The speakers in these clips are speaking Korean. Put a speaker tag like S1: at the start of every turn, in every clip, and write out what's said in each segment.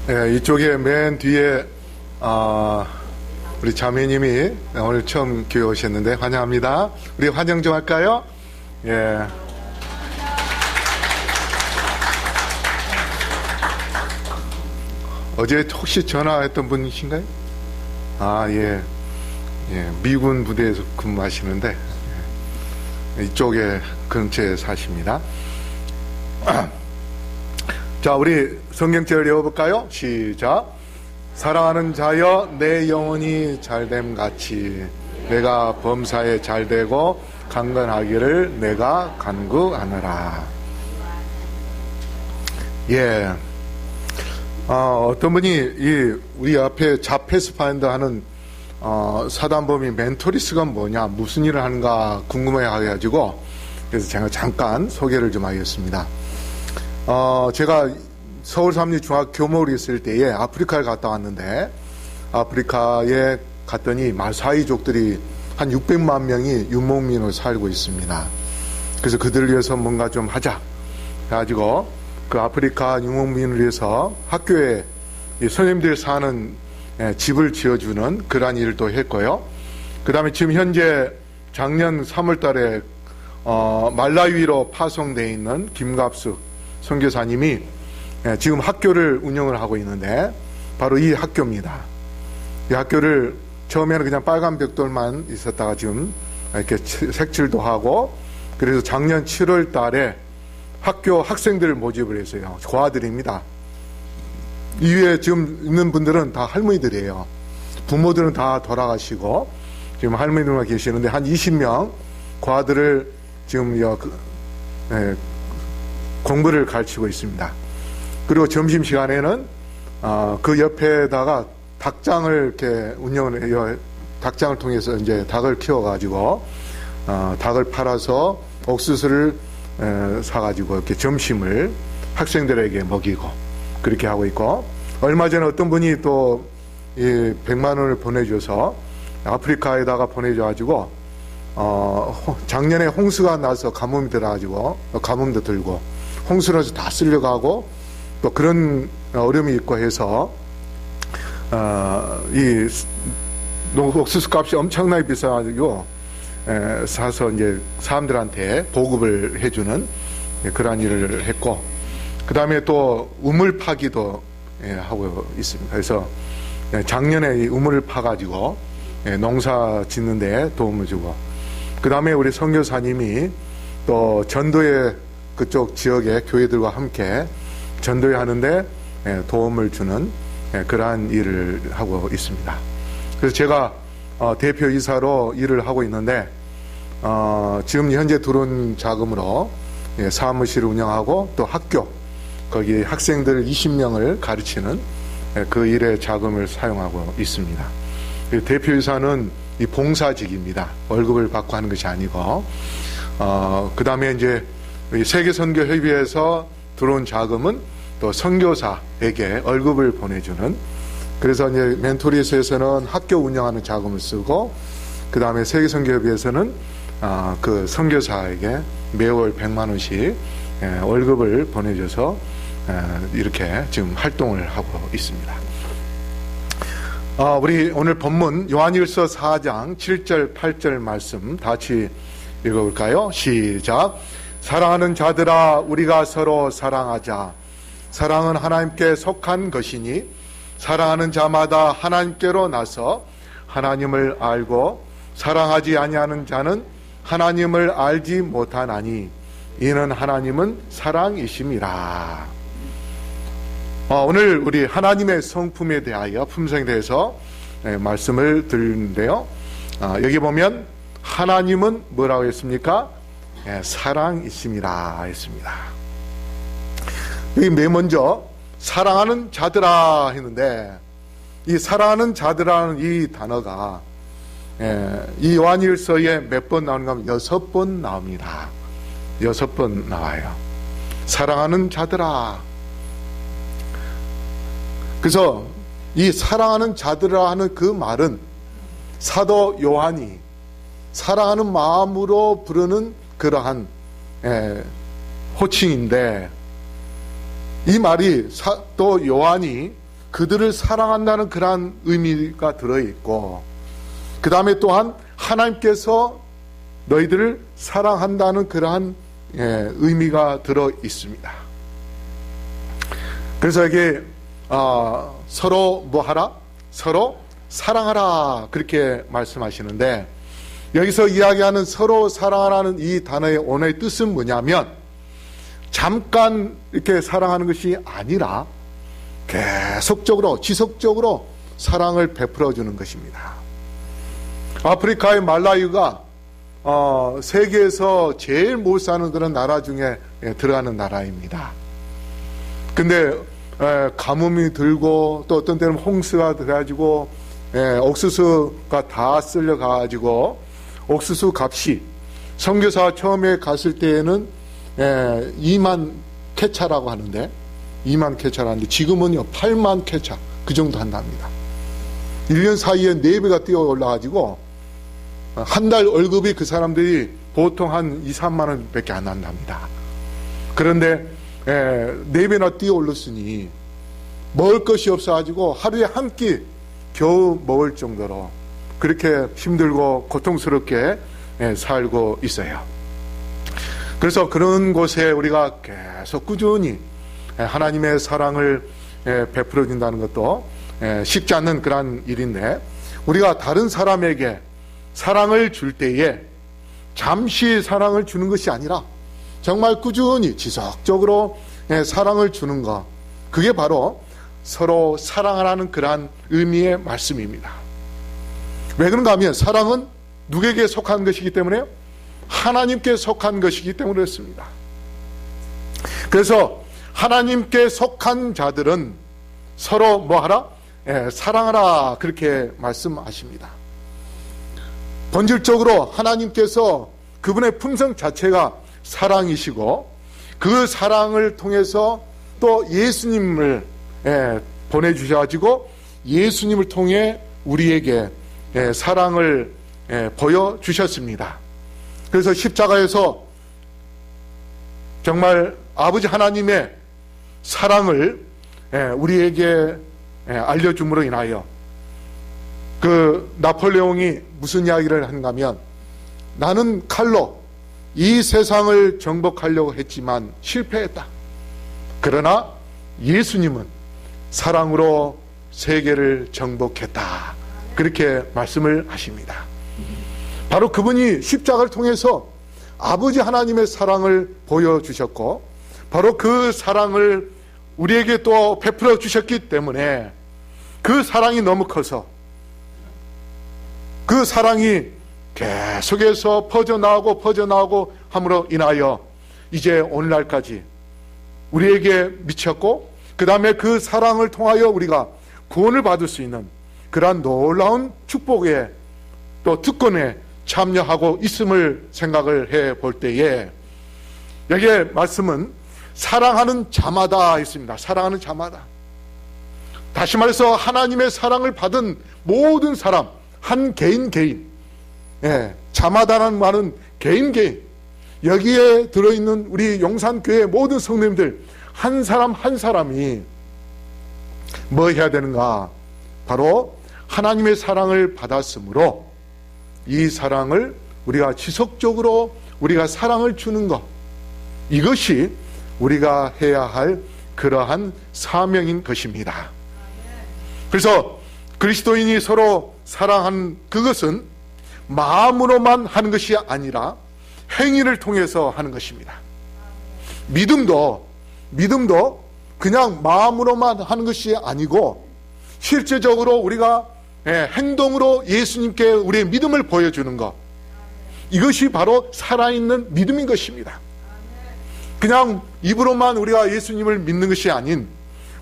S1: 네, 이쪽에 맨 뒤에 우리 자매님이 오늘 처음 교회 오셨는데 환영합니다. 우리 환영 좀 할까요? 예. 어제 혹시 전화했던 분이신가요? 예. 예, 미군 부대에서 근무하시는데 이쪽에 근처에 사십니다. 자, 우리 성경책을 읽어볼까요? 시작. 사랑하는 자여, 내 영혼이 잘됨 같이 내가 범사에 잘되고 강건하기를 내가 간구하노라. 예. 어떤 분이 우리 앞에 자패스파인더 하는 사단범위 멘토리스가 뭐냐, 무슨 일을 하는가 궁금해 해가지고, 그래서 제가 잠깐 소개를 좀 하겠습니다. 제가 서울 삼립중학교 교목으로 있을 때에 아프리카에 갔다 왔는데, 아프리카에 갔더니 마사이족들이 한 600만 명이 유목민으로 살고 있습니다. 그래서 그들을 위해서 뭔가 좀 하자 해가지고 그 아프리카 유목민을 위해서 학교에 선생님들이 사는 집을 지어주는 그러한 일을 또 했고요. 그 다음에 지금 현재 작년 3월 달에 말라위로 파송되어 있는 김갑수 선교사님이 지금 학교를 운영을 하고 있는데 바로 이 학교입니다. 이 학교를 처음에는 그냥 빨간 벽돌만 있었다가 지금 이렇게 색칠도 하고, 그래서 작년 7월 달에 학교 학생들을 모집을 했어요. 고아들입니다. 이외에 지금 있는 분들은 다 할머니들이에요. 부모들은 다 돌아가시고 지금 할머니들만 계시는데 한 20명 고아들을 지금 공부를 가르치고 있습니다. 그리고 점심시간에는 그 옆에다가 닭장을 이렇게 운영을 해요. 닭장을 통해서 이제 닭을 키워가지고 닭을 팔아서 옥수수를 사가지고 이렇게 점심을 학생들에게 먹이고 그렇게 하고 있고, 얼마 전에 어떤 분이 또 100만 원을 보내줘서 아프리카에다가 보내줘가지고 작년에 홍수가 나서 가뭄이 들어가지고 가뭄도 들고 홍수로 다 쓸려가고 또 그런 어려움이 있고 해서 이 옥수수 값이 엄청나게 비싸가지고 사서 이제 사람들한테 보급을 해주는 그러한 일을 했고, 그 다음에 또 우물 파기도 하고 있습니다. 그래서 작년에 이 우물을 파가지고 농사 짓는데 도움을 주고, 그 다음에 우리 선교사님이 또 전도회 그쪽 지역의 교회들과 함께 전도회 하는데 도움을 주는 그러한 일을 하고 있습니다. 그래서 제가 대표이사로 일을 하고 있는데 지금 현재 들어온 자금으로 사무실을 운영하고 또 학교, 거기 학생들 20명을 가르치는 그 일에 자금을 사용하고 있습니다. 대표이사는 이 봉사직입니다. 월급을 받고 하는 것이 아니고, 그 다음에 이제 세계선교협의회에서 들어온 자금은 또 선교사에게 월급을 보내주는, 그래서 이제 멘토리스에서는 학교 운영하는 자금을 쓰고, 그 다음에 세계선교협의회에서는 그 선교사에게 매월 100만 원씩 월급을 보내줘서 이렇게 지금 활동을 하고 있습니다. 우리 오늘 본문 요한일서 4장 7절 8절 말씀 다 같이 읽어볼까요? 시작. 사랑하는 자들아, 우리가 서로 사랑하자. 사랑은 하나님께 속한 것이니 사랑하는 자마다 하나님께로 나서 하나님을 알고 사랑하지 아니하는 자는 하나님을 알지 못하나니 이는 하나님은 사랑이심이라. 오늘 우리 하나님의 성품에 대하여, 품성에 대해서 말씀을 드리는데요. 여기 보면 하나님은 뭐라고 했습니까? 사랑이심이라 했습니다. 여기 맨 먼저 사랑하는 자들아 했는데, 이 사랑하는 자들아는 이 단어가 이 요한일서에 몇 번 나오는가 하면 6번 나옵니다. 6번 나와요. 사랑하는 자들아. 그래서 이 사랑하는 자들이라 하는 그 말은 사도 요한이 사랑하는 마음으로 부르는 그러한 호칭인데, 이 말이 또 요한이 그들을 사랑한다는 그러한 의미가 들어있고, 그 다음에 또한 하나님께서 너희들을 사랑한다는 그러한 의미가 들어있습니다. 그래서 이게 서로 뭐하라? 서로 사랑하라, 그렇게 말씀하시는데, 여기서 이야기하는 서로 사랑하라는 이 단어의 원어의 뜻은 뭐냐면, 잠깐 이렇게 사랑하는 것이 아니라 계속적으로 지속적으로 사랑을 베풀어 주는 것입니다. 아프리카의 말라유가 세계에서 제일 못 사는 그런 나라 중에 들어가는 나라입니다. 근데 가뭄이 들고 또 어떤 때는 홍수가 들어가지고 옥수수가 다 쓸려가지고 옥수수 값이, 선교사 처음에 갔을 때에는 2만 케차라고 하는데, 2만 케차라는데 지금은요 8만 케차 그 정도 한답니다. 1년 사이에 4배가 뛰어 올라가지고 한 달 월급이 그 사람들이 보통 한 2, 3만 원 밖에 안 난답니다. 그런데 4배나 뛰어 올랐으니 먹을 것이 없어가지고 하루에 한 끼 겨우 먹을 정도로 그렇게 힘들고 고통스럽게 살고 있어요. 그래서 그런 곳에 우리가 계속 꾸준히 하나님의 사랑을 베풀어 준다는 것도 쉽지 않는 그런 일인데, 우리가 다른 사람에게 사랑을 줄 때에 잠시 사랑을 주는 것이 아니라 정말 꾸준히 지속적으로 사랑을 주는 것, 그게 바로 서로 사랑하라는 그러한 의미의 말씀입니다. 왜 그런가 하면 사랑은 누구에게 속한 것이기 때문에요? 하나님께 속한 것이기 때문에 그렇습니다. 그래서 하나님께 속한 자들은 서로 뭐하라? 사랑하라, 그렇게 말씀하십니다. 본질적으로 하나님께서 그분의 품성 자체가 사랑이시고, 그 사랑을 통해서 또 예수님을 보내주셔가지고 예수님을 통해 우리에게 사랑을 보여주셨습니다. 그래서 십자가에서 정말 아버지 하나님의 사랑을 우리에게 알려줌으로 인하여, 그 나폴레옹이 무슨 이야기를 하는가 하면, 나는 칼로 이 세상을 정복하려고 했지만 실패했다. 그러나 예수님은 사랑으로 세계를 정복했다. 그렇게 말씀을 하십니다. 바로 그분이 십자가를 통해서 아버지 하나님의 사랑을 보여주셨고, 바로 그 사랑을 우리에게 또 베풀어 주셨기 때문에 그 사랑이 너무 커서 그 사랑이 계속해서 퍼져나오고 함으로 인하여 이제 오늘날까지 우리에게 미쳤고, 그 다음에 그 사랑을 통하여 우리가 구원을 받을 수 있는 그러한 놀라운 축복의 또 특권에 참여하고 있음을 생각을 해볼 때에, 여기에 말씀은 사랑하는 자마다 있습니다. 사랑하는 자마다. 다시 말해서 하나님의 사랑을 받은 모든 사람, 한 개인, 자마다라는 말은 개인, 여기에 들어있는 우리 용산교회 모든 성도님들 한 사람 한 사람이 뭐 해야 되는가? 바로 하나님의 사랑을 받았으므로 이 사랑을 우리가 지속적으로 우리가 사랑을 주는 것, 이것이 우리가 해야 할 그러한 사명인 것입니다. 그래서 그리스도인이 서로 사랑하는 그것은 마음으로만 하는 것이 아니라 행위를 통해서 하는 것입니다. 믿음도 그냥 마음으로만 하는 것이 아니고 실제적으로 우리가 행동으로 예수님께 우리의 믿음을 보여주는 것, 이것이 바로 살아있는 믿음인 것입니다. 그냥 입으로만 우리가 예수님을 믿는 것이 아닌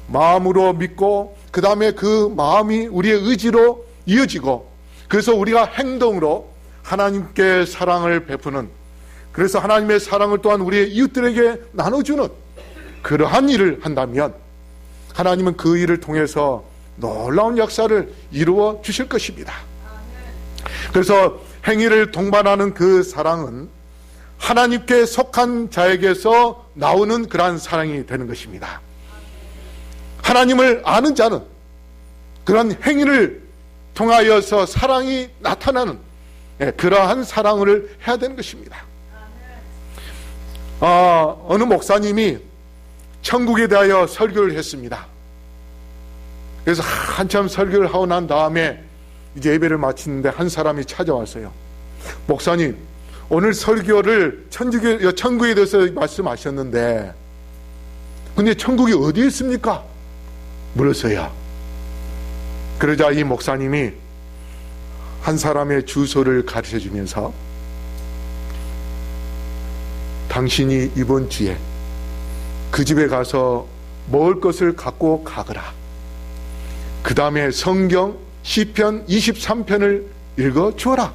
S1: 마음으로 믿고, 그 다음에 그 마음이 우리의 의지로 이어지고, 그래서 우리가 행동으로 하나님께 사랑을 베푸는, 그래서 하나님의 사랑을 또한 우리의 이웃들에게 나눠주는 그러한 일을 한다면 하나님은 그 일을 통해서 놀라운 역사를 이루어 주실 것입니다. 그래서 행위를 동반하는 그 사랑은 하나님께 속한 자에게서 나오는 그러한 사랑이 되는 것입니다. 하나님을 아는 자는 그런 행위를 통하여서 사랑이 나타나는 그러한 사랑을 해야 되는 것입니다. 어느 목사님이 천국에 대하여 설교를 했습니다. 그래서 한참 설교를 하고 난 다음에 이제 예배를 마치는데 한 사람이 찾아왔어요. 목사님, 오늘 설교를 천국에 대해서 말씀하셨는데 근데 천국이 어디에 있습니까? 물었어요. 그러자 이 목사님이 한 사람의 주소를 가르쳐 주면서 당신이 이번 주에 그 집에 가서 먹을 것을 갖고 가거라. 그 다음에 성경 시편 23편을 읽어 주어라.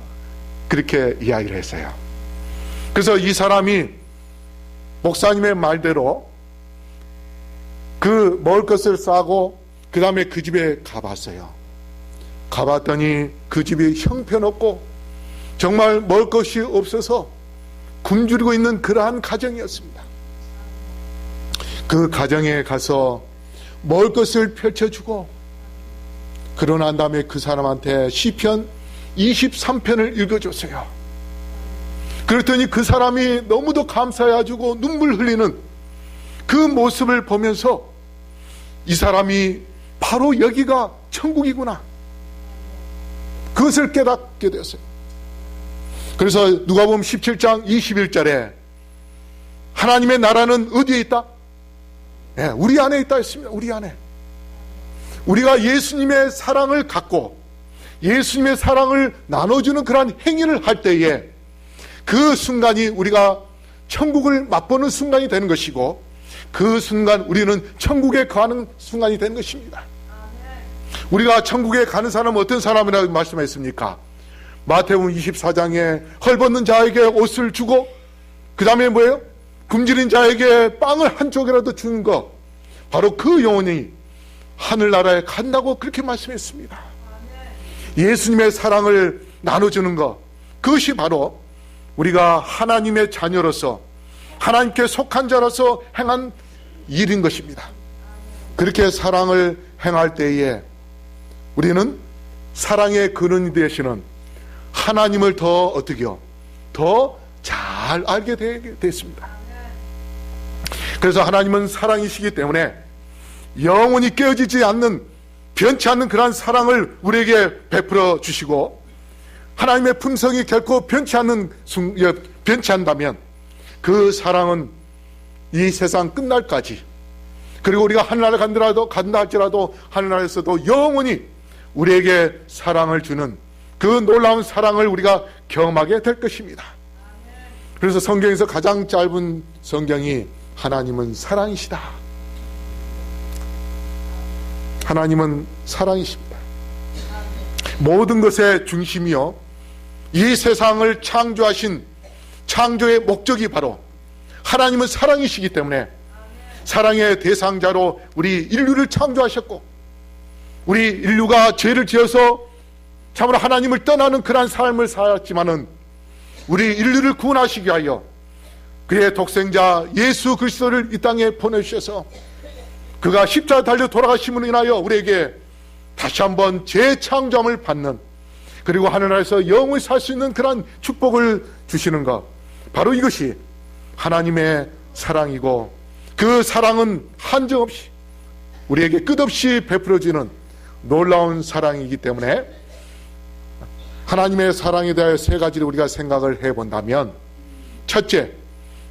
S1: 그렇게 이야기를 했어요. 그래서 이 사람이 목사님의 말대로 그 먹을 것을 싸고 그 다음에 그 집에 가봤어요. 가봤더니 그 집이 형편없고 정말 먹을 것이 없어서 굶주리고 있는 그러한 가정이었습니다. 그 가정에 가서 먹을 것을 펼쳐주고 그러고 난 다음에 그 사람한테 시편 23편을 읽어줬어요. 그랬더니 그 사람이 너무도 감사해가지고 눈물 흘리는 그 모습을 보면서 이 사람이 바로 여기가 천국이구나, 그것을 깨닫게 되었어요. 그래서 누가복음 17장 21절에 하나님의 나라는 어디에 있다? 우리 안에 있다 했습니다. 우리 안에. 우리가 예수님의 사랑을 갖고 예수님의 사랑을 나눠주는 그러한 행위를 할 때에 그 순간이 우리가 천국을 맛보는 순간이 되는 것이고 그 순간 우리는 천국에 가는 순간이 되는 것입니다. 우리가 천국에 가는 사람은 어떤 사람이라고 말씀했습니까? 마태복음 24장에 헐벗는 자에게 옷을 주고 그 다음에 뭐예요? 굶주린 자에게 빵을 한 쪽이라도 주는 것, 바로 그 영혼이 하늘나라에 간다고 그렇게 말씀했습니다. 예수님의 사랑을 나눠주는 것, 그것이 바로 우리가 하나님의 자녀로서 하나님께 속한 자로서 행한 일인 것입니다. 그렇게 사랑을 행할 때에 우리는 사랑의 근원이 되시는 하나님을 더 어떻게요? 더 잘 알게 됐습니다. 그래서 하나님은 사랑이시기 때문에 영원히 깨어지지 않는, 변치 않는 그러한 사랑을 우리에게 베풀어 주시고 하나님의 품성이 결코 변치 않다면 그 사랑은 이 세상 끝날까지, 그리고 우리가 하늘나라에 간다 할지라도 하늘나라에서도 영원히 우리에게 사랑을 주는 그 놀라운 사랑을 우리가 경험하게 될 것입니다. 그래서 성경에서 가장 짧은 성경이 하나님은 사랑이시다. 하나님은 사랑이십니다. 모든 것의 중심이요, 이 세상을 창조하신 창조의 목적이 바로 하나님은 사랑이시기 때문에 사랑의 대상자로 우리 인류를 창조하셨고, 우리 인류가 죄를 지어서 참으로 하나님을 떠나는 그러한 삶을 살았지만은 우리 인류를 구원하시기 위하여 그의 독생자 예수 그리스도를 이 땅에 보내주셔서 그가 십자가 달려 돌아가심으로 인하여 우리에게 다시 한번 재창조함을 받는, 그리고 하늘나라에서 영원히 살 수 있는 그러한 축복을 주시는 것, 바로 이것이 하나님의 사랑이고, 그 사랑은 한정없이 우리에게 끝없이 베풀어지는 놀라운 사랑이기 때문에 하나님의 사랑에 대하여 세 가지를 우리가 생각을 해본다면, 첫째,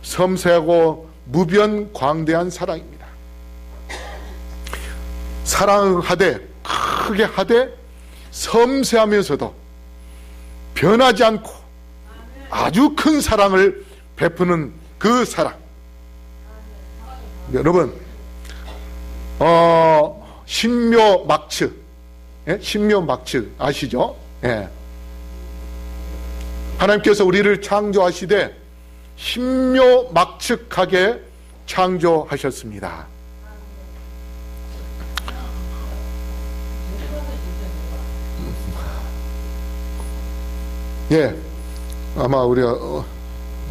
S1: 섬세하고 무변광대한 사랑입니다. 사랑하되, 크게 하되, 섬세하면서도 변하지 않고 아주 큰 사랑을 베푸는 그 사랑. 여러분, 신묘막측, 신묘막측 아시죠? 예. 하나님께서 우리를 창조하시되 신묘막측하게 창조하셨습니다. 예, 아마 우리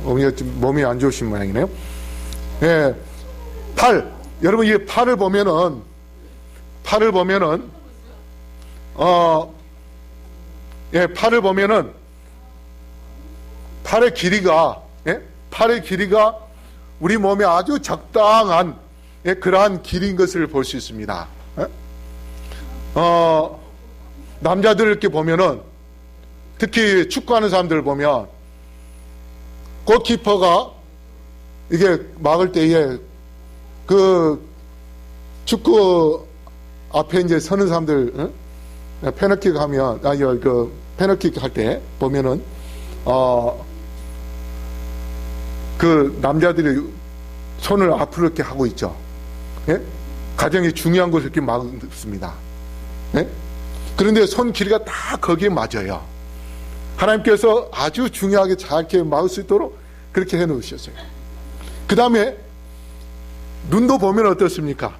S1: 어머니가 좀 몸이 안 좋으신 모양이네요. 예, 팔. 여러분, 이 팔을 보면은, 팔을 보면은, 팔의 길이가, 예? 팔의 길이가 우리 몸에 아주 적당한, 예? 그러한 길이인 것을 볼 수 있습니다. 예? 남자들 이렇게 보면은, 특히 축구하는 사람들 보면, 골키퍼가 이게 막을 때에 그 축구 앞에 이제 서는 사람들, 페널킥 하면, 그 페널킥 할 때 보면은, 그 남자들이 손을 앞으로 이렇게 하고 있죠. 예? 가장 중요한 것을 이렇게 막습니다. 예? 그런데 손 길이가 다 거기에 맞아요. 하나님께서 아주 중요하게 잘 이렇게 막을 수 있도록 그렇게 해 놓으셨어요. 그 다음에 눈도 보면 어떻습니까?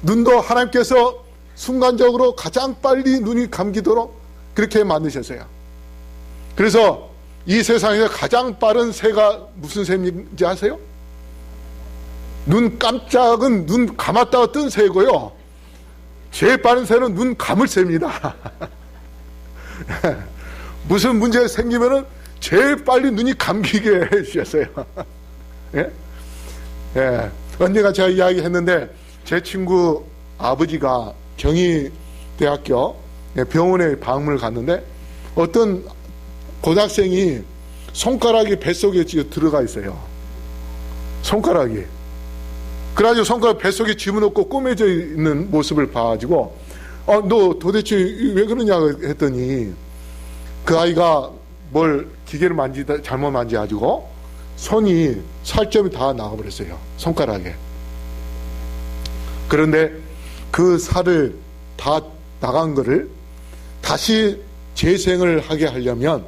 S1: 눈도 하나님께서 순간적으로 가장 빨리 눈이 감기도록 그렇게 만드셨어요. 그래서 이 세상에서 가장 빠른 새가 무슨 새인지 아세요? 눈 깜짝은 눈 감았다가 뜬 새고요. 제일 빠른 새는 눈 감을 새입니다. 무슨 문제가 생기면은 제일 빨리 눈이 감기게 해주셨어요. 예? 예. 언젠가 제가 이야기했는데 제 친구 아버지가 경희대학교 병원에 방문을 갔는데 어떤 고등학생이 손가락이 뱃속에 들어가 있어요. 손가락이. 그래가지고 손가락 뱃속에 집어넣고 꼬매져 있는 모습을 봐가지고 너 도대체 왜 그러냐 했더니 그 아이가 뭘 기계를 잘못 만져가지고 손이 살점이 다 나가버렸어요. 손가락에. 그런데 그 살을 다 나간 거를 다시 재생을 하게 하려면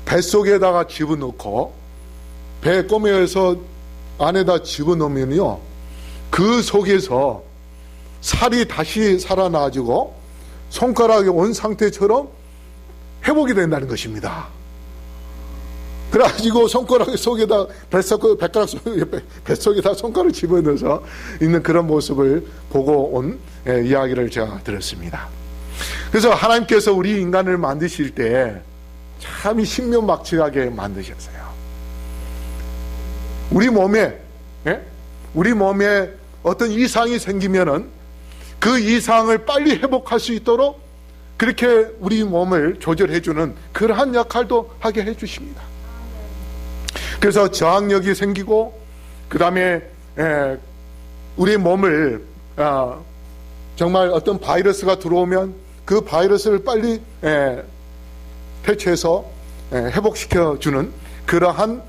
S1: 뱃속에다가 집어넣고 배 꼬매어서 안에다 집어넣으면요 그 속에서 살이 다시 살아나가지고 손가락이 온 상태처럼 회복이 된다는 것입니다. 그래가지고 손가락 속에다 뱃가락 속에 뱃속에다 손가락을 집어넣어서 있는 그런 모습을 보고 온 이야기를 제가 들었습니다. 그래서 하나님께서 우리 인간을 만드실 때 참 신묘막측하게 만드셨어요. 우리 몸에 어떤 이상이 생기면은 그 이상을 빨리 회복할 수 있도록 그렇게 우리 몸을 조절해주는 그러한 역할도 하게 해주십니다. 그래서 저항력이 생기고 그 다음에 우리 몸을 정말 어떤 바이러스가 들어오면 그 바이러스를 빨리 퇴치해서 회복시켜주는 그러한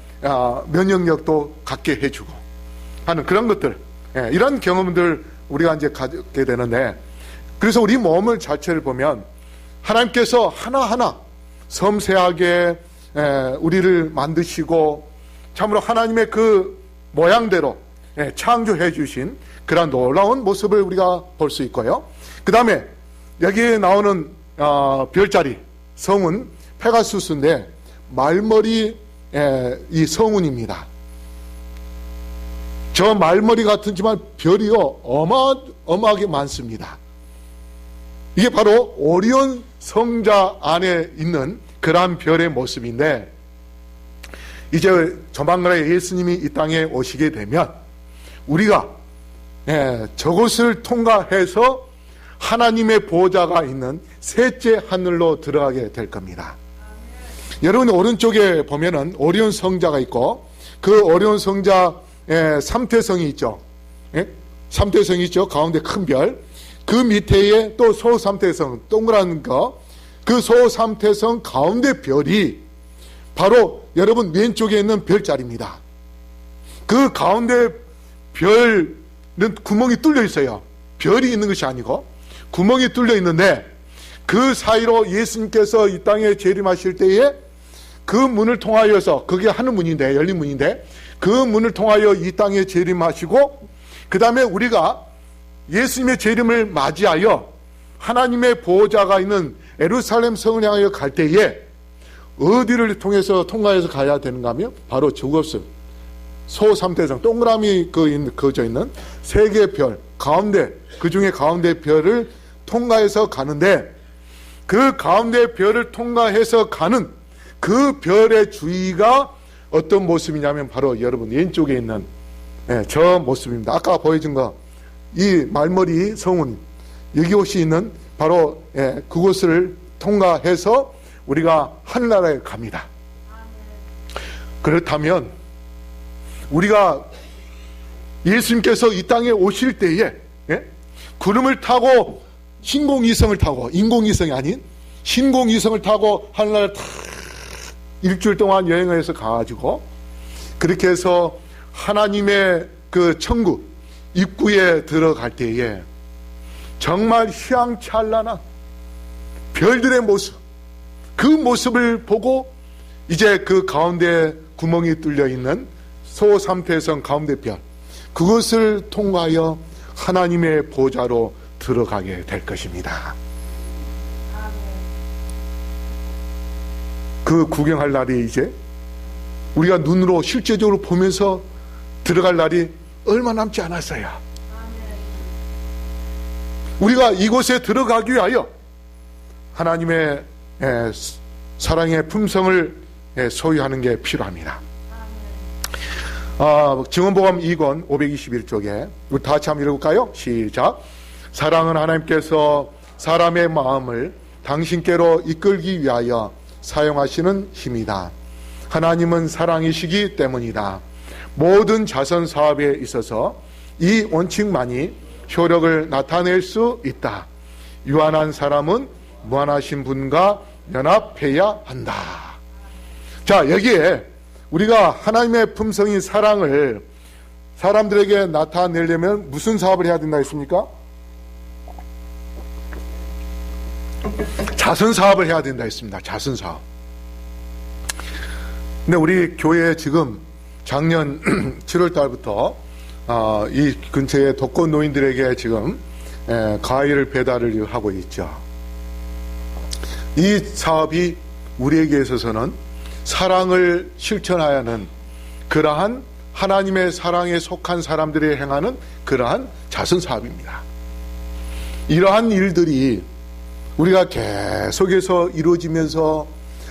S1: 면역력도 갖게 해주고 하는 그런 것들, 이런 경험들 우리가 이제 갖게 되는데, 그래서 우리 몸을 자체를 보면 하나님께서 하나하나 섬세하게 우리를 만드시고 참으로 하나님의 그 모양대로 창조해 주신 그런 놀라운 모습을 우리가 볼 수 있고요. 그 다음에 여기에 나오는 별자리 성은 페가수스인데 말머리 이 성운입니다. 저 말머리 같은지만 별이요 어마어마하게 많습니다. 이게 바로 오리온 성자 안에 있는 그러한 별의 모습인데, 이제 조만간에 예수님이 이 땅에 오시게 되면 우리가 저것을 통과해서 하나님의 보좌가 있는 셋째 하늘로 들어가게 될 겁니다. 여러분 오른쪽에 보면은 오리온 성자가 있고 그 오리온 성자 삼태성이 있죠. 삼태성이 있죠. 가운데 큰 별. 그 밑에에 또 소삼태성 동그란 거, 그 소삼태성 가운데 별이 바로 여러분 왼쪽에 있는 별자리입니다. 그 가운데 별은 구멍이 뚫려 있어요. 별이 있는 것이 아니고 구멍이 뚫려 있는데, 그 사이로 예수님께서 이 땅에 재림하실 때에 그 문을 통하여서, 그게 하늘 문인데, 열린 문인데, 그 문을 통하여 이 땅에 재림하시고, 그 다음에 우리가 예수님의 재림을 맞이하여 하나님의 보호자가 있는 예루살렘 성을 향하여 갈 때에 어디를 통해서 통과해서 가야 되는가 하면 바로 저것을 소3대성 동그라미 그어져 있는 세 개의 별 가운데, 그 중에 가운데 별을 통과해서 가는데, 그 가운데 별을 통과해서 가는 그 별의 주위가 어떤 모습이냐면 바로 여러분 왼쪽에 있는 저 모습입니다. 아까 보여준 거, 이 말머리 성운, 여기 옷이 있는 바로 그곳을 통과해서 우리가 하늘나라에 갑니다. 그렇다면 우리가 예수님께서 이 땅에 오실 때에 구름을 타고 신공위성을 타고, 인공위성이 아닌 신공위성을 타고 하늘나라에 다 일주일 동안 여행을 해서 가가지고 그렇게 해서 하나님의 그 천국 입구에 들어갈 때에 정말 휘황찬란한 별들의 모습, 그 모습을 보고 이제 그 가운데 구멍이 뚫려 있는 소3태성 가운데 별, 그것을 통과하여 하나님의 보좌로 들어가게 될 것입니다. 그 구경할 날이 이제 우리가 눈으로 실제적으로 보면서 들어갈 날이 얼마 남지 않았어요. 우리가 이곳에 들어가기 위하여 하나님의 사랑의 품성을 소유하는 게 필요합니다. 증언복음 2권 521쪽에 우리 다 같이 한번 읽어볼까요? 시작. 사랑은 하나님께서 사람의 마음을 당신께로 이끌기 위하여 사용하시는 힘이다. 하나님은 사랑이시기 때문이다. 모든 자선 사업에 있어서 이 원칙만이 효력을 나타낼 수 있다. 유한한 사람은 무한하신 분과 연합해야 한다. 자, 여기에 우리가 하나님의 품성인 사랑을 사람들에게 나타내려면 무슨 사업을 해야 된다 했습니까? 자선 사업을 해야 된다 했습니다. 자선 사업. 근데 우리 교회에 지금 작년 7월 달부터 이 근처의 독거 노인들에게 지금 과일을 배달을 하고 있죠. 이 사업이 우리에게 있어서는 사랑을 실천해야 하는 그러한 하나님의 사랑에 속한 사람들이 행하는 그러한 자선 사업입니다. 이러한 일들이 우리가 계속해서 이루어지면서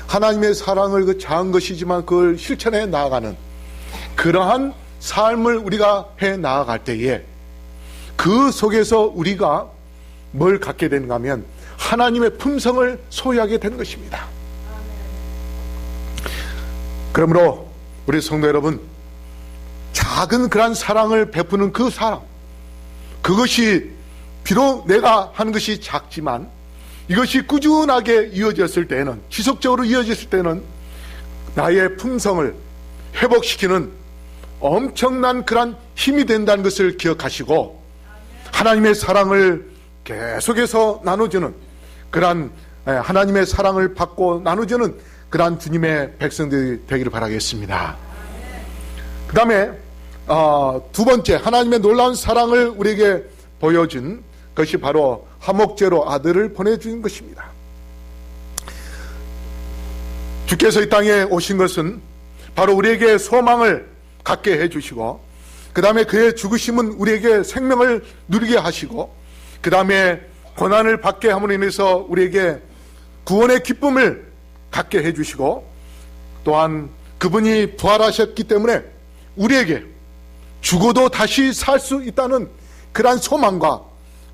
S1: 하나님의 사랑을 그 자한 것이지만 그걸 실천해 나아가는 그러한 삶을 우리가 해 나아갈 때에 그 속에서 우리가 뭘 갖게 되는가 하면 하나님의 품성을 소유하게 되는 것입니다. 그러므로 우리 성도 여러분, 작은 그러한 사랑을 베푸는 그 사랑, 그것이 비록 내가 하는 것이 작지만 이것이 꾸준하게 이어졌을 때는, 지속적으로 이어졌을 때는 나의 품성을 회복시키는 엄청난 그런 힘이 된다는 것을 기억하시고 하나님의 사랑을 계속해서 나눠주는 그런 하나님의 사랑을 받고 나눠주는 그런 주님의 백성들이 되기를 바라겠습니다. 그 다음에 두 번째, 하나님의 놀라운 사랑을 우리에게 보여준 것이 바로 화목제로 아들을 보내준 것입니다. 주께서 이 땅에 오신 것은 바로 우리에게 소망을 갖게 해주시고, 그 다음에 그의 죽으심은 우리에게 생명을 누리게 하시고, 그 다음에 고난을 받게 함으로 인해서 우리에게 구원의 기쁨을 갖게 해주시고, 또한 그분이 부활하셨기 때문에 우리에게 죽어도 다시 살 수 있다는 그러한 소망과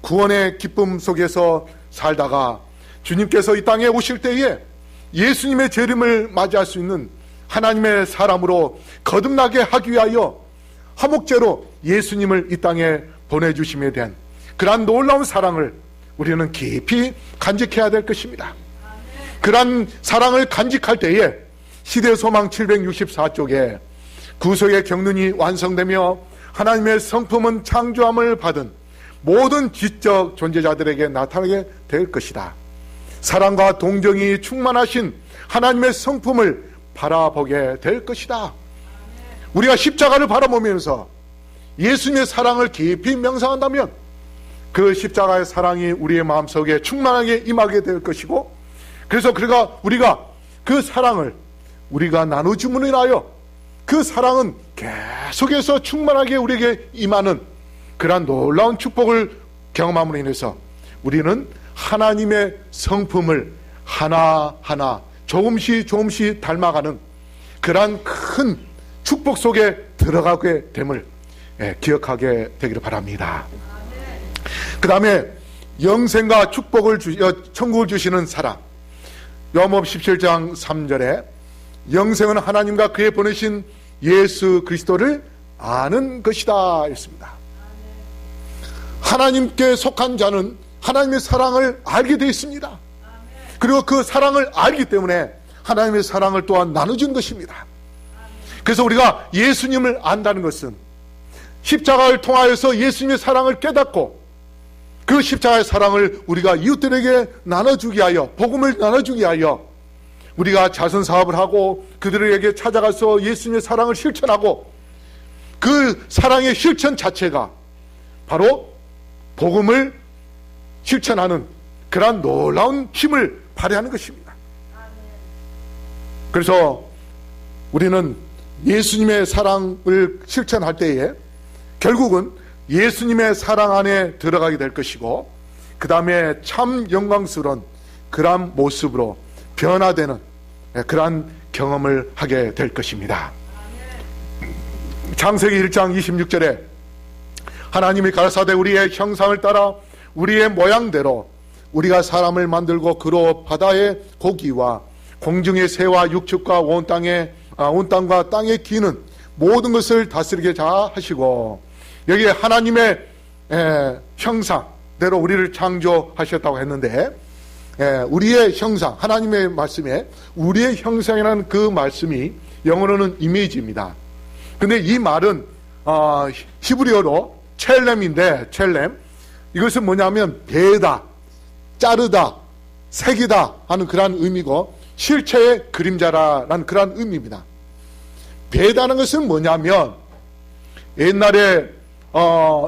S1: 구원의 기쁨 속에서 살다가 주님께서 이 땅에 오실 때에 예수님의 재림을 맞이할 수 있는 하나님의 사람으로 거듭나게 하기 위하여 화목제로 예수님을 이 땅에 보내주심에 대한 그러한 놀라운 사랑을 우리는 깊이 간직해야 될 것입니다. 그러한 사랑을 간직할 때에 시대소망 764쪽에 구속의 경륜이 완성되며 하나님의 성품은 창조함을 받은 모든 지적 존재자들에게 나타나게 될 것이다. 사랑과 동정이 충만하신 하나님의 성품을 바라보게 될 것이다. 우리가 십자가를 바라보면서 예수님의 사랑을 깊이 명상한다면 그 십자가의 사랑이 우리의 마음속에 충만하게 임하게 될 것이고, 그래서 우리가 그 사랑을 우리가 나눠줌으로 인하여 그 사랑은 계속해서 충만하게 우리에게 임하는 그러한 놀라운 축복을 경험함으로 인해서 우리는 하나님의 성품을 하나하나 조금씩 닮아가는 그러한 큰 축복 속에 들어가게 됨을 기억하게 되기를 바랍니다. 그 다음에 영생과 축복을 천국을 주시는 사랑. 요한복음 17장 3절에 영생은 하나님과 그의 보내신 예수 그리스도를 아는 것이다 했습니다. 하나님께 속한 자는 하나님의 사랑을 알게 되어 있습니다. 그리고 그 사랑을 알기 때문에 하나님의 사랑을 또한 나눠준 것입니다. 그래서 우리가 예수님을 안다는 것은 십자가를 통하여서 예수님의 사랑을 깨닫고 그 십자가의 사랑을 우리가 이웃들에게 나눠주기 위하여, 복음을 나눠주기 위하여 우리가 자선사업을 하고 그들에게 찾아가서 예수님의 사랑을 실천하고 그 사랑의 실천 자체가 바로 복음을 실천하는 그러한 놀라운 힘을 발휘하는 것입니다. 그래서 우리는 예수님의 사랑을 실천할 때에 결국은 예수님의 사랑 안에 들어가게 될 것이고 그 다음에 참 영광스러운 그러한 모습으로 변화되는 그러한 경험을 하게 될 것입니다. 창세기 1장 26절에 하나님이 가라사대 우리의 형상을 따라 우리의 모양대로 우리가 사람을 만들고 그로 바다의 고기와 공중의 새와 육축과 온 땅과 땅에 기는 모든 것을 다스리게 자 하시고 여기에 하나님의 형상대로 우리를 창조하셨다고 했는데 우리의 형상, 하나님의 말씀에 우리의 형상이라는 그 말씀이 영어로는 이미지입니다. 근데 이 말은 히브리어로 첼렘인데 첼렘 이것은 뭐냐면 베다, 자르다, 새기다 하는 그러한 의미고 실체의 그림자라는 그러한 의미입니다. 베다는 것은 뭐냐면 옛날에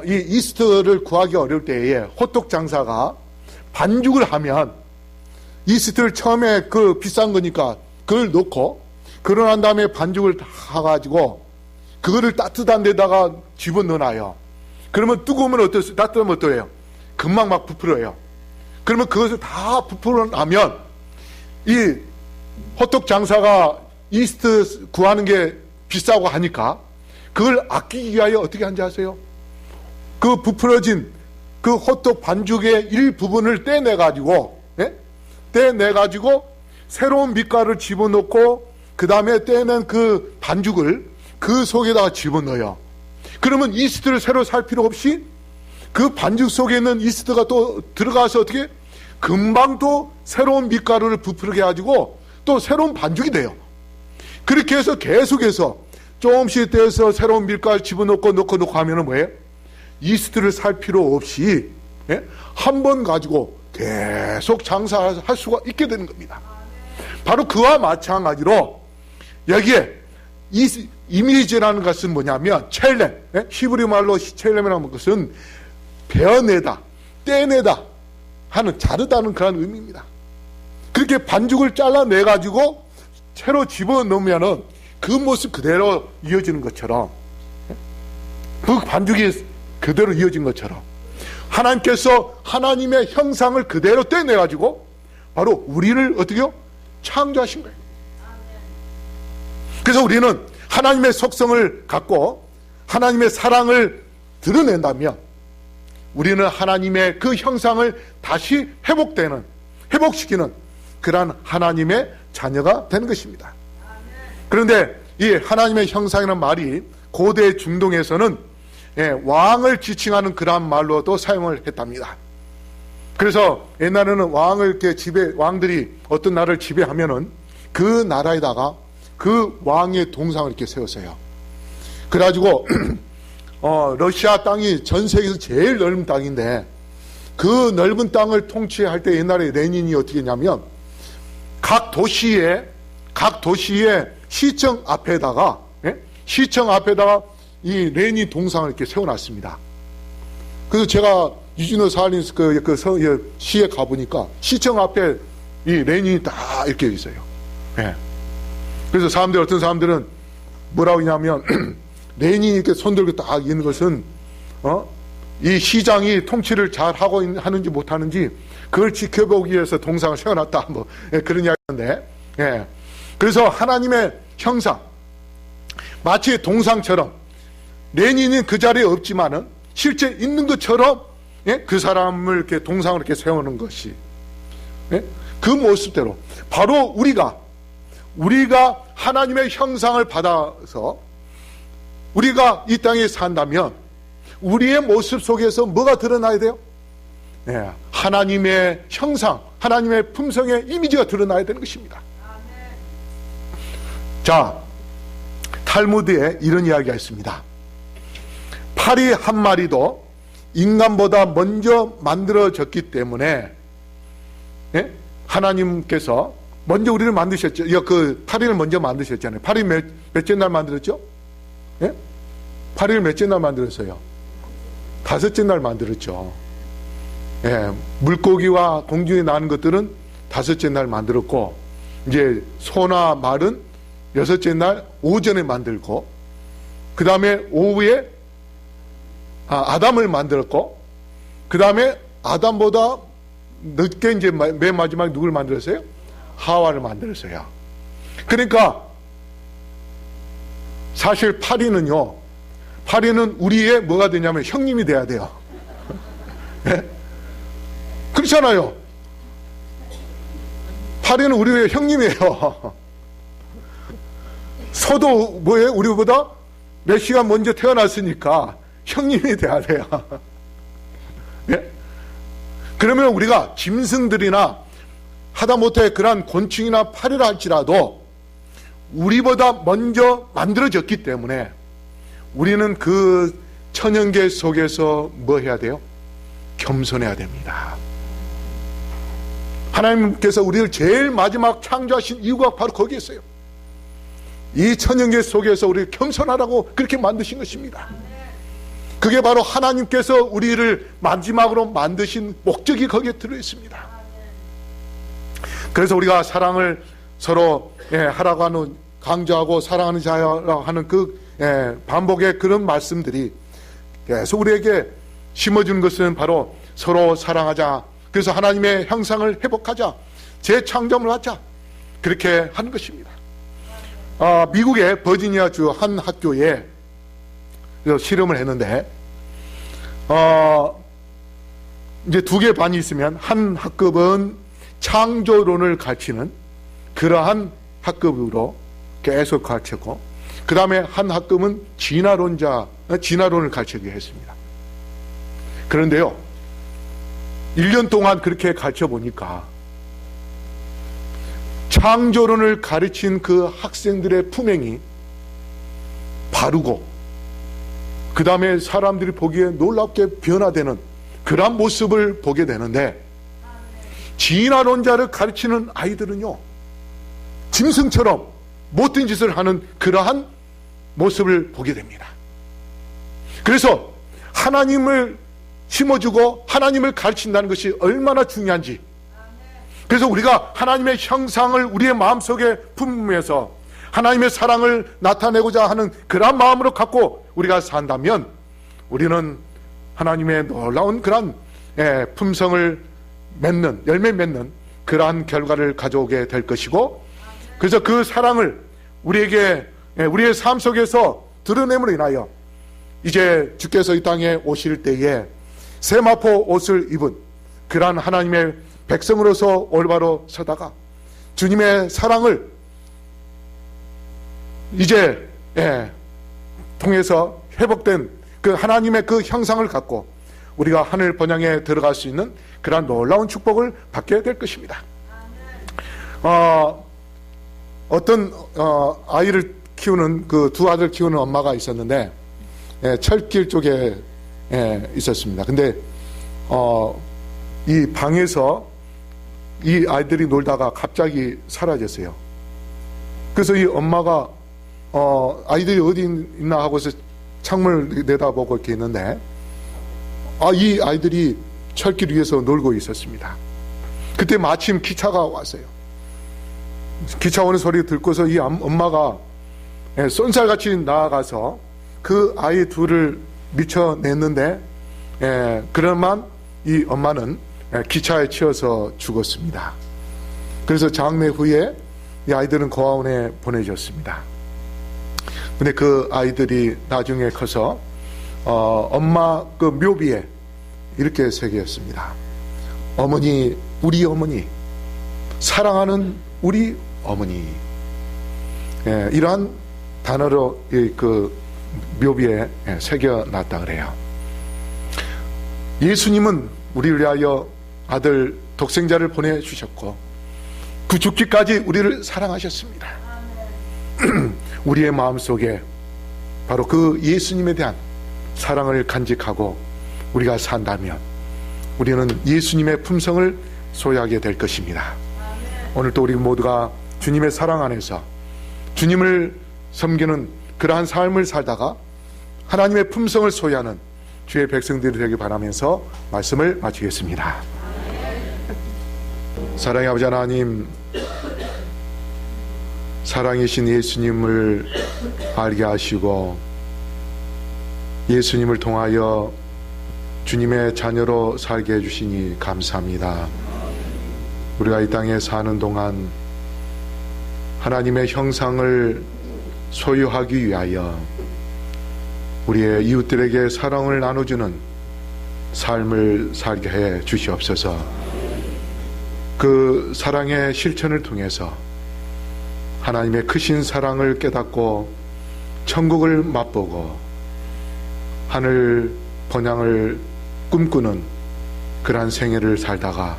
S1: 이 이스트를 구하기 어려울 때에 호떡 장사가 반죽을 하면 이스트를 처음에 그 비싼 거니까 그걸 넣고 그러고 난 다음에 반죽을 다 가지고 그거를 따뜻한 데다가 집어넣어놔요. 그러면 뜨거우면 어떠세요? 따뜻하면 어떠해요? 금방 막 부풀어요. 그러면 그것을 다 부풀어 나면 이 호떡 장사가 이스트 구하는 게 비싸고 하니까 그걸 아끼기 위하여 어떻게 하는지 아세요? 그 부풀어진 그 호떡 반죽의 일부분을 떼내가지고 떼내가지고 새로운 밀가루를 집어넣고 그 다음에 떼낸 그 반죽을 그 속에다가 집어넣어요. 그러면 이스트를 새로 살 필요 없이 그 반죽 속에 있는 이스트가 또 들어가서 어떻게 금방 또 새로운 밀가루를 부풀게 해가지고 또 새로운 반죽이 돼요. 그렇게 해서 계속해서 조금씩 떼서 새로운 밀가루 집어넣고 넣고 하면은 뭐예요? 이스트를 살 필요 없이 한 번 가지고 계속 장사할 수가 있게 되는 겁니다. 바로 그와 마찬가지로 여기에 이미지라는 것은 뭐냐면 첼렘, 히브리 말로 첼렘이라는 것은 베어내다, 떼내다 하는 자르다는 그런 의미입니다. 그렇게 반죽을 잘라내가지고 새로 집어넣으면은 그 모습 그대로 이어지는 것처럼 그 반죽이 그대로 이어진 것처럼 하나님께서 하나님의 형상을 그대로 떼내가지고 바로 우리를 어떻게요? 창조하신 거예요. 그래서 우리는 하나님의 속성을 갖고 하나님의 사랑을 드러낸다면 우리는 하나님의 그 형상을 다시 회복시키는 그러한 하나님의 자녀가 되는 것입니다. 그런데 이 하나님의 형상이라는 말이 고대 중동에서는 왕을 지칭하는 그러한 말로도 사용을 했답니다. 그래서 옛날에는 왕을 이렇게 왕들이 어떤 나라를 지배하면은 그 나라에다가 그 왕의 동상을 이렇게 세웠어요. 그래가지고 러시아 땅이 전 세계에서 제일 넓은 땅인데 그 넓은 땅을 통치할 때 옛날에 레닌이 어떻게 했냐면 각 도시의 시청 앞에다가 이 레닌 동상을 이렇게 세워놨습니다. 그래서 제가 유진호 사할린스 시에 가보니까 시청 앞에 이 레닌이 다 이렇게 있어요. 예. 그래서 어떤 사람들은 뭐라고 하냐면 레닌이 이렇게 손들고 딱 있는 것은 이 시장이 통치를 잘 하고 하는지 못하는지 그걸 지켜보기 위해서 동상을 세워놨다, 뭐 그런 이야기인데, 예. 그래서 하나님의 형상, 마치 동상처럼 레닌은 그 자리에 없지만은 실제 있는 것처럼, 예? 그 사람을 이렇게 동상으로 이렇게 세우는 것이, 예? 그 모습대로 바로 우리가 하나님의 형상을 받아서 우리가 이 땅에 산다면 우리의 모습 속에서 뭐가 드러나야 돼요? 예, 하나님의 형상, 하나님의 품성의 이미지가 드러나야 되는 것입니다. 자, 탈무드에 이런 이야기가 있습니다. 파리 한 마리도 인간보다 먼저 만들어졌기 때문에, 예? 하나님께서 먼저 우리를 만드셨죠. 그 파리를 먼저 만드셨잖아요. 파리 몇째 날 만들었죠? 예? 파리를 몇째 날 만들었어요? 5째 날 만들었죠. 예, 물고기와 공중에 나는 것들은 5째 날 만들었고, 이제 소나 말은 6째 날 오전에 만들고, 그 다음에 오후에 아담을 만들었고, 그 다음에 아담보다 늦게 이제 맨 마지막에 누굴 만들었어요? 하와를 만들었어요. 그러니까 사실 파리는 우리의 뭐가 되냐면 형님이 돼야 돼요. 네? 그렇잖아요. 파리는 우리의 형님이에요. 소도 뭐예요? 우리보다 몇 시간 먼저 태어났으니까 형님이 돼야 돼요. 네? 그러면 우리가 짐승들이나 하다못해 그러한 곤충이나 파리라 할지라도 우리보다 먼저 만들어졌기 때문에 우리는 그 천연계 속에서 뭐 해야 돼요? 겸손해야 됩니다. 하나님께서 우리를 제일 마지막 창조하신 이유가 바로 거기에 있어요. 이 천연계 속에서 우리를 겸손하라고 그렇게 만드신 것입니다. 그게 바로 하나님께서 우리를 마지막으로 만드신 목적이 거기에 들어있습니다. 그래서 우리가 사랑을 서로 하라고 하는, 강조하고 사랑하는 자라고 하는 그 반복의 그런 말씀들이 계속 우리에게 심어주는 것은 바로 서로 사랑하자, 그래서 하나님의 형상을 회복하자, 재창조를 하자, 그렇게 하는 것입니다. 미국의 버지니아주 한 학교에 실험을 했는데, 이제 2개 반이 있으면 한 학급은 창조론을 가르치는 그러한 학급으로 계속 가르쳤고, 그 다음에 한 학급은 진화론을 가르치게 했습니다. 그런데요, 1년 동안 그렇게 가르쳐 보니까 창조론을 가르친 그 학생들의 품행이 바르고, 그 다음에 사람들이 보기에 놀랍게 변화되는 그런 모습을 보게 되는데, 진화론자를 가르치는 아이들은요, 짐승처럼 못된 짓을 하는 그러한 모습을 보게 됩니다. 그래서 하나님을 심어주고 하나님을 가르친다는 것이 얼마나 중요한지, 그래서 우리가 하나님의 형상을 우리의 마음속에 품으면서 하나님의 사랑을 나타내고자 하는 그런 마음으로 갖고 우리가 산다면 우리는 하나님의 놀라운 그런 품성을 맺는, 열매 맺는 그러한 결과를 가져오게 될 것이고, 그래서 그 사랑을 우리의 삶 속에서 드러냄으로 인하여 이제 주께서 이 땅에 오실 때에 세마포 옷을 입은 그러한 하나님의 백성으로서 올바로 서다가 주님의 사랑을 이제 통해서 회복된 그 하나님의 그 형상을 갖고 우리가 하늘 번영에 들어갈 수 있는 그러한 놀라운 축복을 받게 될 것입니다. 어떤 아이를 키우는 그 2 아들 키우는 엄마가 있었는데, 철길 쪽에 있었습니다. 근데 이 방에서 이 아이들이 놀다가 갑자기 사라졌어요. 그래서 이 엄마가 아이들이 어디 있나 하고서 창문을 내다보고 이렇게 있는데, 이 아이들이 철길 위에서 놀고 있었습니다. 그때 마침 기차가 왔어요. 기차 오는 소리 듣고서 이 엄마가 쏜살같이 나아가서 그 아이 둘을 밀쳐냈는데, 그러만 이 엄마는 기차에 치여서 죽었습니다. 그래서 장례 후에 이 아이들은 고아원에 보내졌습니다. 근데 그 아이들이 나중에 커서 엄마 그 묘비에 이렇게 새겼습니다. 어머니, 우리 어머니, 사랑하는 우리 어머니. 이러한 단어로 그 묘비에 새겨놨다 그래요. 예수님은 우리를 위하여 아들 독생자를 보내주셨고 그 죽기까지 우리를 사랑하셨습니다. 우리의 마음속에 바로 그 예수님에 대한 사랑을 간직하고 우리가 산다면 우리는 예수님의 품성을 소유하게 될 것입니다. 오늘 또 우리 모두가 주님의 사랑 안에서 주님을 섬기는 그러한 삶을 살다가 하나님의 품성을 소유하는 주의 백성들이 되길 바라면서 말씀을 마치겠습니다. 사랑의 아버지 하나님, 사랑이신 예수님을 알게 하시고 예수님을 통하여 주님의 자녀로 살게 해주시니 감사합니다. 우리가 이 땅에 사는 동안 하나님의 형상을 소유하기 위하여 우리의 이웃들에게 사랑을 나눠주는 삶을 살게 해 주시옵소서. 그 사랑의 실천을 통해서 하나님의 크신 사랑을 깨닫고 천국을 맛보고 하늘 번향을 꿈꾸는 그러한 생애를 살다가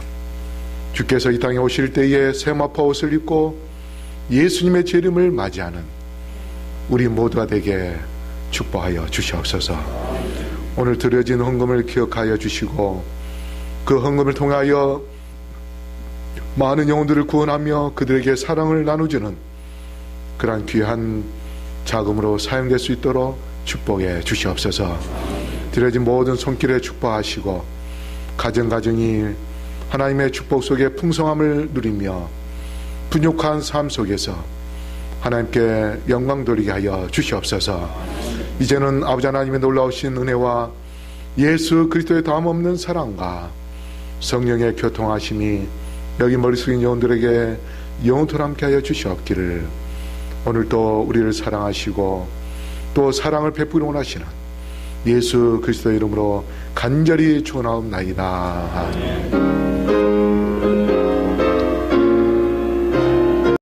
S1: 주께서 이 땅에 오실 때에 세마포 옷을 입고 예수님의 재림을 맞이하는 우리 모두가 되게 축복하여 주시옵소서. 오늘 드려진 헌금을 기억하여 주시고 그 헌금을 통하여 많은 영혼들을 구원하며 그들에게 사랑을 나누주는 그러한 귀한 자금으로 사용될 수 있도록 축복해 주시옵소서. 드려진 모든 손길에 축복하시고 가정가정이 하나님의 축복 속에 풍성함을 누리며 부족한 삶 속에서 하나님께 영광 돌리게 하여 주시옵소서. 이제는 아버지 하나님의 놀라우신 은혜와 예수 그리스도의 다함없는 사랑과 성령의 교통하심이 여기 머리 숙인 영혼들에게 영원토록 함께 하여 주시옵기를 오늘도 우리를 사랑하시고 또 사랑을 베푸기 원하시는 예수 그리스도의 이름으로 간절히 축원하옵나이다. 아멘.